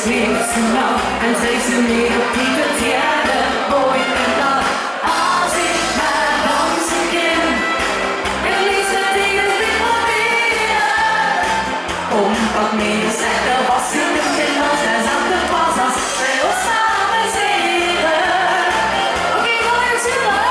niet zo nauw. En steeds een meer op die vertelde mooi en dan. Als ik maar dansen kan, het liefst dat ik het weer proberen. Om wat meer zeggen was ik een kind als hij zat te pas als we ons samen zingen. Oké, wil je zingen?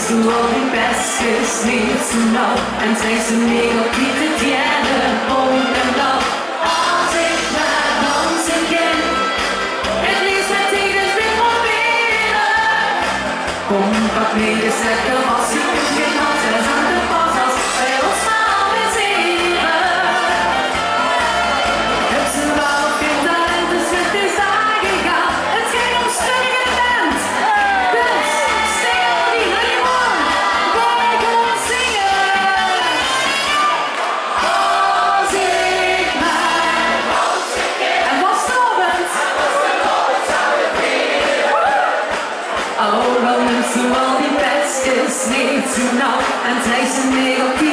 Zoals die pestjes niet zo nauw. En steeds een meer op die te tjellen. Om en dan. Als ik maar dansen kan, het liefst dat ik het weer proberen. Om wat meer te zeggen was ik een kind als hij zat te pas als wij ons samen zingen. Het is een bal of geen talent, dus het is daar gegaan. Het ging om stukken band. Dus sting op die helemaal. Zoals die pestjes niet zo nauw en zij zijn meer op die